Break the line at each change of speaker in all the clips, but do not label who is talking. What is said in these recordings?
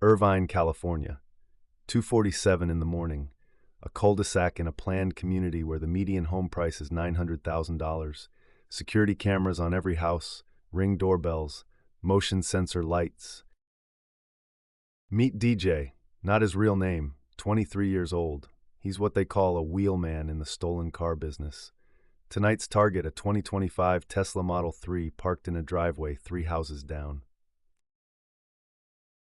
Irvine, California. 2:47 in the morning. A cul-de-sac in a planned community where the median home price is $900,000. Security cameras on every house, Ring doorbells, motion sensor lights. Meet DJ, not his real name, 23 years old. He's what they call a wheelman in the stolen car business. Tonight's target, a 2025 Tesla Model 3 parked in a driveway 3 houses down.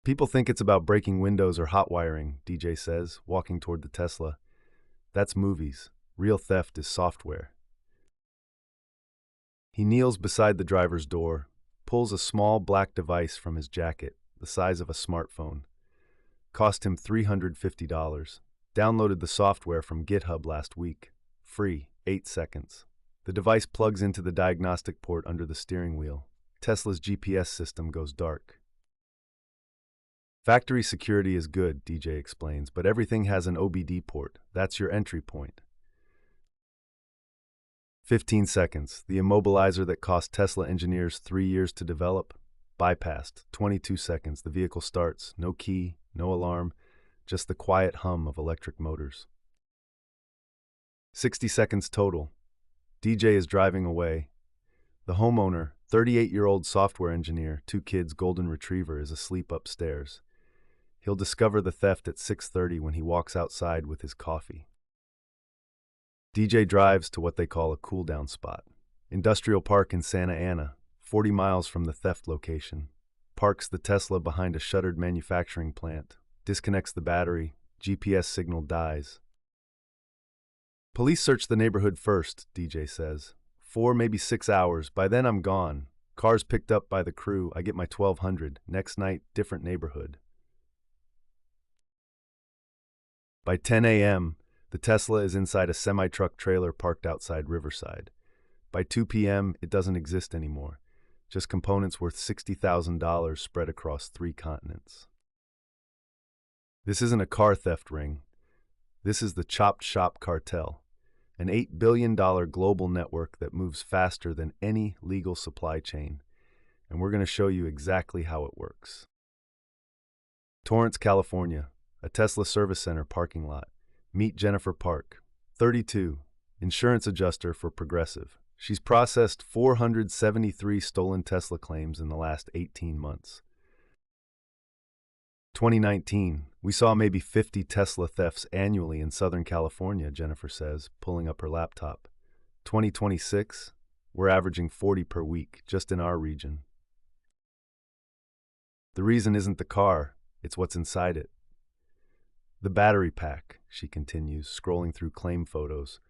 People think it's about breaking windows or hot wiring, DJ says, walking toward the Tesla. That's movies. Real theft is software. He kneels beside the driver's door, pulls a small black device from his jacket, the size of a smartphone. Cost him $350. Downloaded the software from GitHub last week. Free, 8 seconds. The device plugs into the diagnostic port under the steering wheel. Tesla's GPS system goes dark. Factory security is good, DJ explains, but everything has an OBD port. That's your entry point. 15 seconds. The immobilizer that cost Tesla engineers 3 years to develop, bypassed. 22 seconds. The vehicle starts. No key, no alarm, just the quiet hum of electric motors. 60 seconds total. DJ is driving away. The homeowner, 38-year-old software engineer, 2 kids, golden retriever, is asleep upstairs. He'll discover the theft at 6:30 when he walks outside with his coffee. DJ drives to what they call a cool-down spot. Industrial Park in Santa Ana, 40 miles from the theft location. Parks the Tesla behind a shuttered manufacturing plant. Disconnects the battery. GPS signal dies. Police search the neighborhood first, DJ says. 4, maybe 6 hours. By then I'm gone. Cars picked up by the crew. I get my 1200. Next night, different neighborhood. By 10 a.m., the Tesla is inside a semi-truck trailer parked outside Riverside. By 2 p.m., it doesn't exist anymore. Just components worth $60,000 spread across 3 continents. This isn't a car theft ring. This is the Chopped Shop Cartel, an $8 billion global network that moves faster than any legal supply chain. And we're going to show you exactly how it works. Torrance, California. A Tesla service center parking lot. Meet Jennifer Park, 32, insurance adjuster for Progressive. She's processed 473 stolen Tesla claims in the last 18 months. 2019, we saw maybe 50 Tesla thefts annually in Southern California, Jennifer says, pulling up her laptop. 2026, we're averaging 40 per week, just in our region. The reason isn't the car, it's what's inside it. The battery pack, she continues, scrolling through claim photos.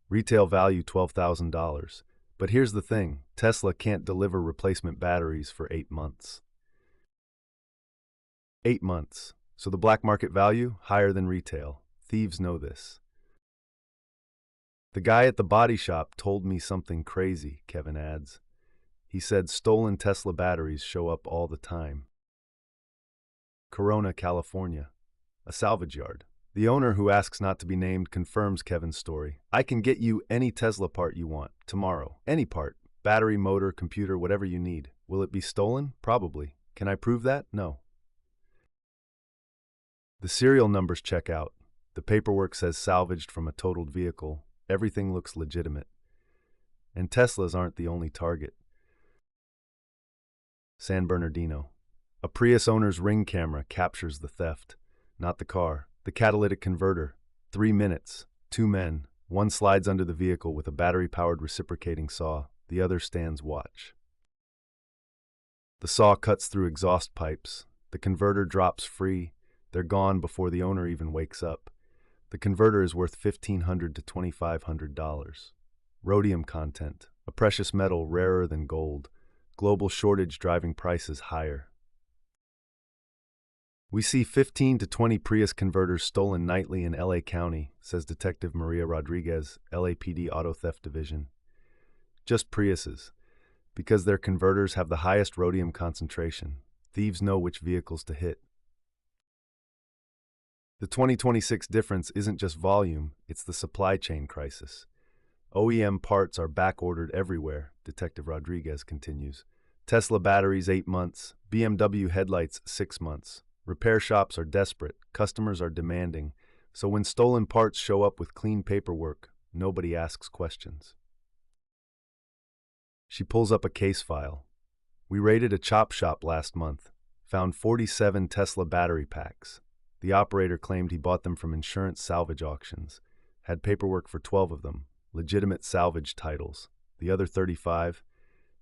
Retail value $12,000. But here's the thing, Tesla can't deliver replacement batteries for 8 months. 8 months. So the black market value, higher than retail. Thieves know this. The guy at the body shop told me something crazy, Kevin adds. He said stolen Tesla batteries show up all the time. Corona, California. A salvage yard. The owner, who asks not to be named, confirms Kevin's story. I can get you any Tesla part you want, tomorrow. Any part. Battery, motor, computer, whatever you need. Will it be stolen? Probably. Can I prove that? No. The serial numbers check out. The paperwork says salvaged from a totaled vehicle. Everything looks legitimate. And Teslas aren't the only target. San Bernardino. A Prius owner's Ring camera captures the theft. Not the car, the catalytic converter. 3 minutes, 2 men. One slides under the vehicle with a battery-powered reciprocating saw. The other stands watch. The saw cuts through exhaust pipes. The converter drops free. They're gone before the owner even wakes up. The converter is worth $1,500 to $2,500. Rhodium content, a precious metal rarer than gold. Global shortage driving prices higher. We see 15 to 20 Prius converters stolen nightly in LA County, says Detective Maria Rodriguez, LAPD Auto Theft Division. Just Priuses, because their converters have the highest rhodium concentration. Thieves know which vehicles to hit. The 2026 difference isn't just volume, it's the supply chain crisis. OEM parts are back-ordered everywhere, Detective Rodriguez continues. Tesla batteries 8 months, BMW headlights 6 months. Repair shops are desperate, customers are demanding, so when stolen parts show up with clean paperwork, nobody asks questions. She pulls up a case file. We raided a chop shop last month, found 47 Tesla battery packs. The operator claimed he bought them from insurance salvage auctions, had paperwork for 12 of them, legitimate salvage titles. The other 35,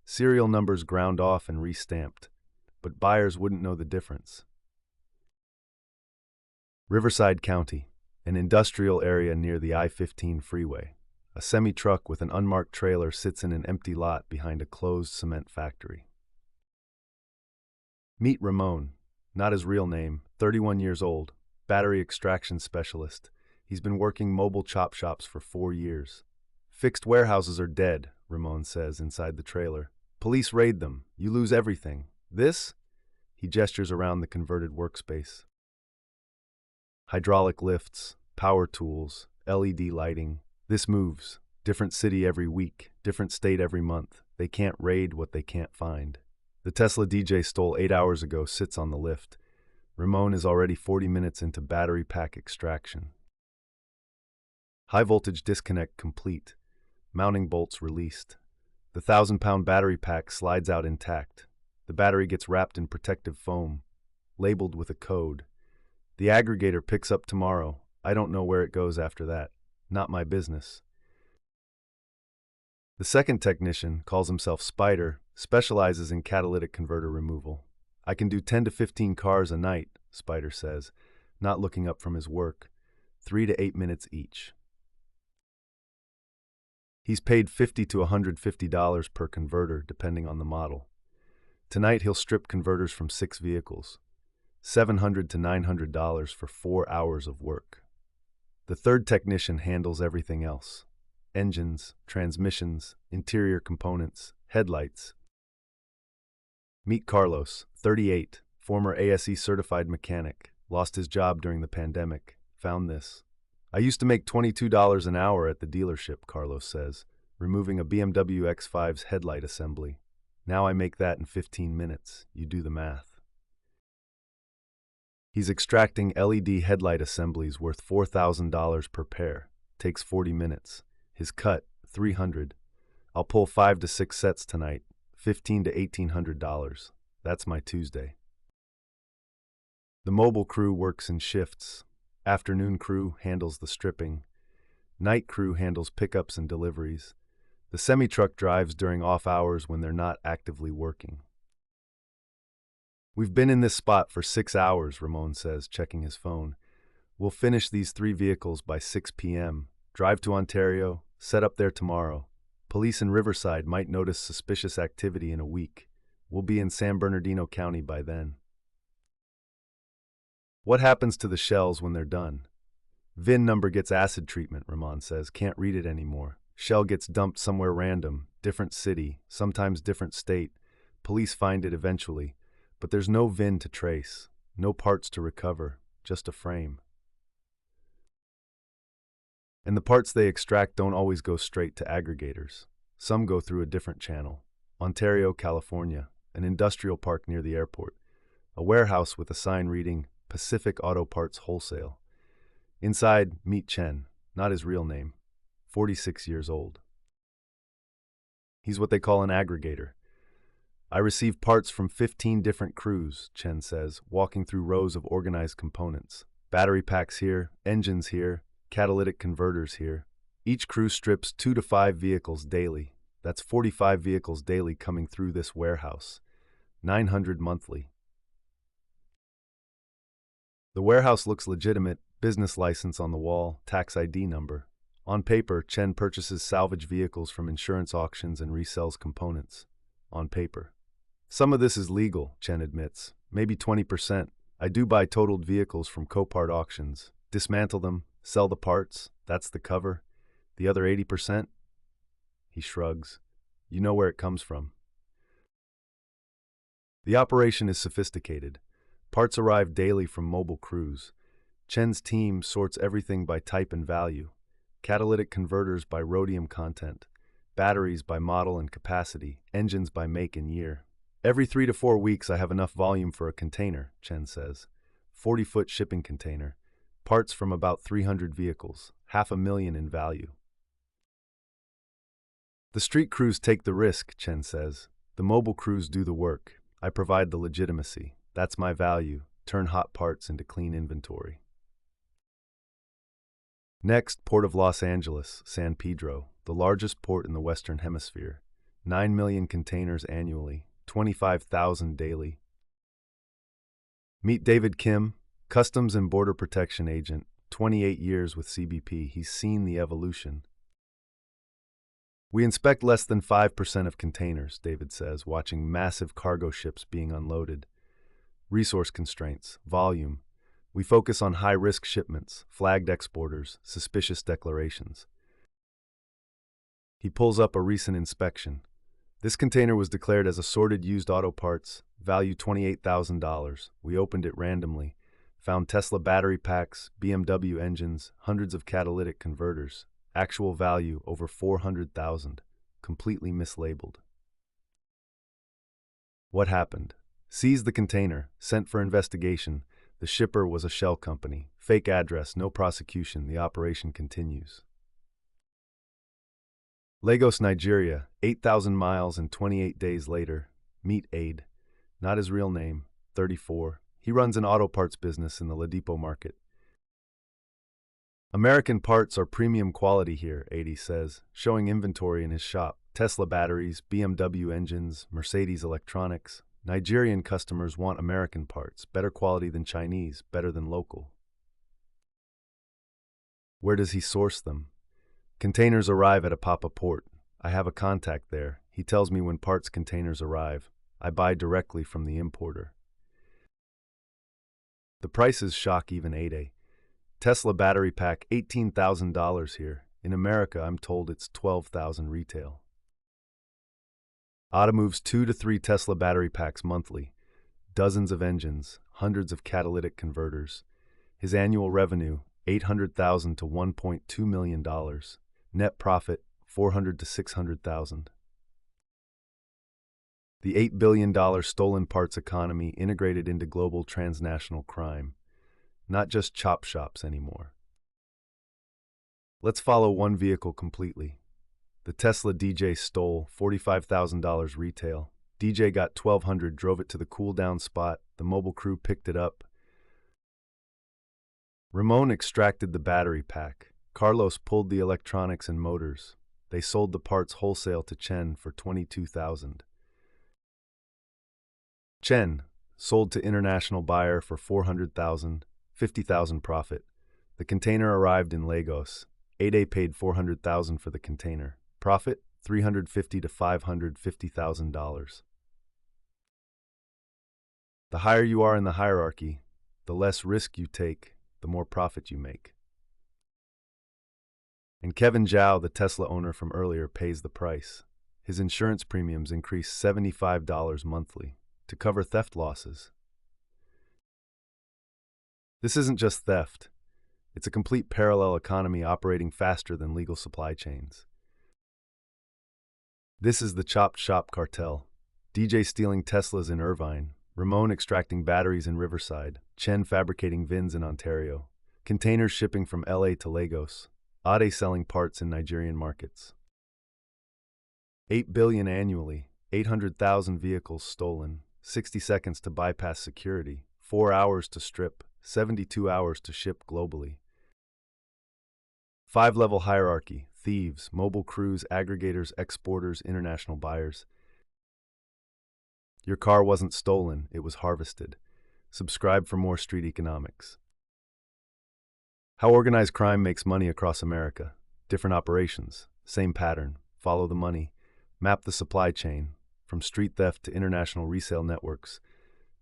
serial numbers ground off and re-stamped, but buyers wouldn't know the difference. Riverside County, an industrial area near the I-15 freeway. A semi-truck with an unmarked trailer sits in an empty lot behind a closed cement factory. Meet Ramon, not his real name, 31 years old, battery extraction specialist. He's been working mobile chop shops for 4 years. Fixed warehouses are dead, Ramon says inside the trailer. Police raid them. You lose everything. This? He gestures around the converted workspace. Hydraulic lifts, power tools, LED lighting. This moves. Different city every week, different state every month. They can't raid what they can't find. The Tesla DJ stole 8 hours ago sits on the lift. Ramon is already 40 minutes into battery pack extraction. High voltage disconnect complete. Mounting bolts released. The 1,000-pound battery pack slides out intact. The battery gets wrapped in protective foam, labeled with a code. The aggregator picks up tomorrow. I don't know where it goes after that. Not my business. The second technician, calls himself Spider, specializes in catalytic converter removal. I can do 10 to 15 cars a night, Spider says, not looking up from his work. 3 to 8 minutes each. He's paid $50 to $150 per converter, depending on the model. Tonight he'll strip converters from 6 vehicles. $700 to $900 for 4 hours of work. The third technician handles everything else. Engines, transmissions, interior components, headlights. Meet Carlos, 38, former ASE certified mechanic, lost his job during the pandemic, found this. I used to make $22 an hour at the dealership, Carlos says, removing a BMW X5's headlight assembly. Now I make that in 15 minutes. You do the math. He's extracting LED headlight assemblies worth $4,000 per pair. Takes 40 minutes. His cut, $300. I'll pull 5 to 6 sets tonight, $1,500 to $1,800. That's my Tuesday. The mobile crew works in shifts. Afternoon crew handles the stripping. Night crew handles pickups and deliveries. The semi-truck drives during off hours when they're not actively working. We've been in this spot for 6 hours, Ramon says, checking his phone. We'll finish these 3 vehicles by 6 p.m., drive to Ontario, set up there tomorrow. Police in Riverside might notice suspicious activity in a week. We'll be in San Bernardino County by then. What happens to the shells when they're done? VIN number gets acid treatment, Ramon says. Can't read it anymore. Shell gets dumped somewhere random, different city, sometimes different state. Police find it eventually, but there's no VIN to trace, no parts to recover, just a frame. And the parts they extract don't always go straight to aggregators. Some go through a different channel. Ontario, California, an industrial park near the airport. A warehouse with a sign reading Pacific Auto Parts Wholesale. Inside, meet Chen, not his real name, 46 years old. He's what they call an aggregator. I receive parts from 15 different crews, Chen says, walking through rows of organized components. Battery packs here, engines here, catalytic converters here. Each crew strips 2 to 5 vehicles daily. That's 45 vehicles daily coming through this warehouse. 900 monthly. The warehouse looks legitimate, business license on the wall, tax ID number. On paper, Chen purchases salvage vehicles from insurance auctions and resells components. On paper. Some of this is legal, Chen admits. Maybe 20%. I do buy totaled vehicles from Copart auctions, dismantle them, sell the parts, that's the cover. The other 80%? He shrugs. You know where it comes from. The operation is sophisticated. Parts arrive daily from mobile crews. Chen's team sorts everything by type and value. Catalytic converters by rhodium content. Batteries by model and capacity. Engines by make and year. Every 3 to 4 weeks I have enough volume for a container, Chen says. 40-foot shipping container. Parts from about 300 vehicles, $500,000 in value. The street crews take the risk, Chen says. The mobile crews do the work. I provide the legitimacy. That's my value. Turn hot parts into clean inventory. Next, Port of Los Angeles, San Pedro, the largest port in the Western Hemisphere. 9 million containers annually, 25,000 daily. Meet David Kim, Customs and Border Protection Agent, 28 years with CBP. He's seen the evolution. We inspect less than 5% of containers, David says, watching massive cargo ships being unloaded. Resource constraints, volume. We focus on high-risk shipments, flagged exporters, suspicious declarations. He pulls up a recent inspection. This container was declared as assorted used auto parts, value $28,000. We opened it randomly, found Tesla battery packs, BMW engines, hundreds of catalytic converters. Actual value over $400,000, completely mislabeled. What happened? Seized the container, sent for investigation. The shipper was a shell company. Fake address, no prosecution. The operation continues. Lagos, Nigeria, 8,000 miles and 28 days later. Meet Aid. Not his real name, 34. He runs an auto parts business in the Ladipo market. American parts are premium quality here, 80 says, showing inventory in his shop. Tesla batteries, BMW engines, Mercedes electronics. Nigerian customers want American parts, better quality than Chinese, better than local. Where does he source them? Containers arrive at Apapa port. I have a contact there. He tells me when parts containers arrive. I buy directly from the importer. The prices shock even 8A. Tesla battery pack, $18,000 here. In America, I'm told it's $12,000 retail. Automove's 2 to 3 Tesla battery packs monthly. Dozens of engines, hundreds of catalytic converters. His annual revenue, $800,000 to $1.2 million. Net profit, $400,000 to $600,000. The $8 billion stolen parts economy integrated into global transnational crime. Not just chop shops anymore. Let's follow one vehicle completely. The Tesla DJ stole $45,000 retail. DJ got $1,200, drove it to the cool-down spot. The mobile crew picked it up. Ramon extracted the battery pack. Carlos pulled the electronics and motors. They sold the parts wholesale to Chen for $22,000. Chen sold to international buyer for $400,000, $50,000 profit. The container arrived in Lagos. 8A paid $400,000 for the container. Profit, $350,000 to $550,000. The higher you are in the hierarchy, the less risk you take, the more profit you make. And Kevin Zhao, the Tesla owner from earlier, pays the price. His insurance premiums increase $75 monthly to cover theft losses. This isn't just theft. It's a complete parallel economy operating faster than legal supply chains. This is the Chopped Shop Cartel. DJ stealing Teslas in Irvine, Ramon extracting batteries in Riverside, Chen fabricating VINs in Ontario, containers shipping from LA to Lagos, Ade selling parts in Nigerian markets. $8 billion annually, 800,000 vehicles stolen, 60 seconds to bypass security, 4 hours to strip, 72 hours to ship globally. 5-level hierarchy, thieves, mobile crews, aggregators, exporters, international buyers. Your car wasn't stolen, it was harvested. Subscribe for more street economics. How organized crime makes money across America. Different operations, same pattern. Follow the money. Map the supply chain, from street theft to international resale networks.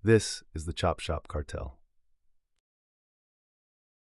This is the Chop Shop Cartel.